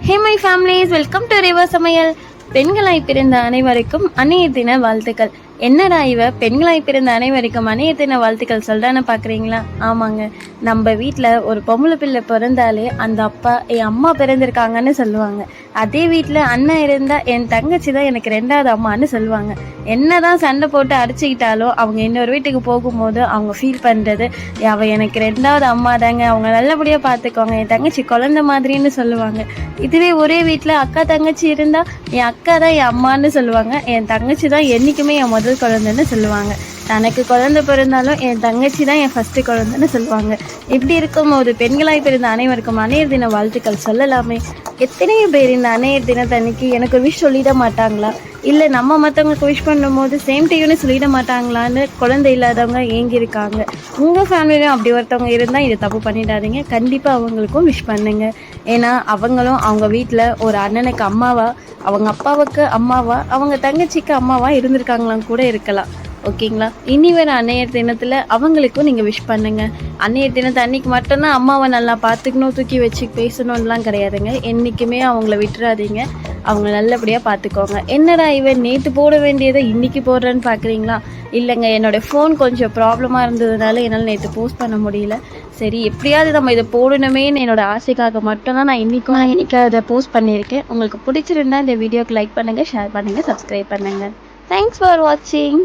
Hey my families, welcome to river சமையல். பெண்களாய் பிறந்த அனைவருக்கும் அன்னைய தின வாழ்த்துக்கள். என்னடா இவ பெண்களாய் பிறந்த அனைவருக்கும் அன்னைய தின வாழ்த்துக்கள் சொல்றான்னு பார்க்குறீங்களா? ஆமாங்க, நம்ம வீட்டில் ஒரு பொம்பளை பிள்ளை பிறந்தாலே அந்த அப்பா என் அம்மா பிறந்திருக்காங்கன்னு சொல்லுவாங்க. அதே வீட்டில் அண்ணன் இருந்தால் என் தங்கச்சி தான் எனக்கு ரெண்டாவது அம்மான்னு சொல்லுவாங்க. என்னதான் சண்டை போட்டு அடிச்சுக்கிட்டாலும் அவங்க இன்னொரு வீட்டுக்கு போகும்போது அவங்க ஃபீல் பண்ணுறது, அவள் எனக்கு ரெண்டாவது அம்மா தாங்க, அவங்க நல்லபடியாக பார்த்துக்கோங்க, என் தங்கச்சி குழந்தை மாதிரின்னு சொல்லுவாங்க. இதுவே ஒரே வீட்டில் அக்கா தங்கச்சி இருந்தால் என் அக்கா தான் என் அம்மான்னு சொல்லுவாங்க, என் தங்கச்சி தான் என்றைக்குமே என் முதல் குழந்தைன்னு சொல்லுவாங்க. தனக்கு குழந்தை பிறந்தாலும் என் தங்கச்சி தான் என் ஃபஸ்ட்டு குழந்தைன்னு சொல்லுவாங்க. இப்படி இருக்கும்போது பெண்களாய் பிறந்த அனைவருக்கும் அன்னையர் தின வாழ்த்துக்கள் சொல்லலாமே. எத்தனையோ பேர் இந்த அன்னையர் தினத்தன்னைக்கு எனக்கு விஷ் சொல்லிட மாட்டாங்களா, இல்லை நம்ம மற்றவங்களுக்கு விஷ் பண்ணும்போது சேம் டைம்னு சொல்லிட மாட்டாங்களான்னு குழந்தை இல்லாதவங்க ஏங்கியிருக்காங்க. உங்கள் ஃபேமிலியிலும் அப்படி ஒருத்தவங்க இருந்தால் இதை தப்பு பண்ணிடாதீங்க. கண்டிப்பாக அவங்களுக்கும் விஷ் பண்ணுங்க. ஏன்னா அவங்களும் அவங்க வீட்டில் ஒரு அண்ணனுக்கு அம்மாவா, அவங்க அப்பாவுக்கு அம்மாவா, அவங்க தங்கச்சிக்கு அம்மாவா இருந்திருக்காங்களாம் கூட இருக்கலாம். ஓகேங்களா? இனி வேறு அன்னையர் தினத்தில் அவங்களுக்கும் நீங்கள் விஷ் பண்ணுங்கள். அன்னையர் தினத்தை அன்றைக்கி மட்டும்தான் அம்மாவை நல்லா பார்த்துக்கணும், தூக்கி வச்சு பேசணும்லாம் கிடையாதுங்க. என்றைக்குமே அவங்கள விட்டுறாதீங்க. அவங்க நல்லபடியாக பார்த்துக்கோங்க. என்னடா இவன் நேற்று போட வேண்டியதை இன்றைக்கி போடுறேன்னு பார்க்குறீங்களா? இல்லைங்க, என்னோடய ஃபோன் கொஞ்சம் ப்ராப்ளமாக இருந்ததுனால என்னால் நேற்று போஸ்ட் பண்ண முடியல. சரி, எப்படியாவது நம்ம இதை போடணுமேன்னு என்னோடய ஆசைக்காக மட்டும்தான் நான் இன்றைக்கி அதை போஸ்ட் பண்ணியிருக்கேன். உங்களுக்கு பிடிச்சிருந்தா இந்த வீடியோக்கு லைக் பண்ணுங்கள், ஷேர் பண்ணுங்கள், சப்ஸ்கிரைப் பண்ணுங்கள். தேங்க்ஸ் ஃபார் வாட்சிங்.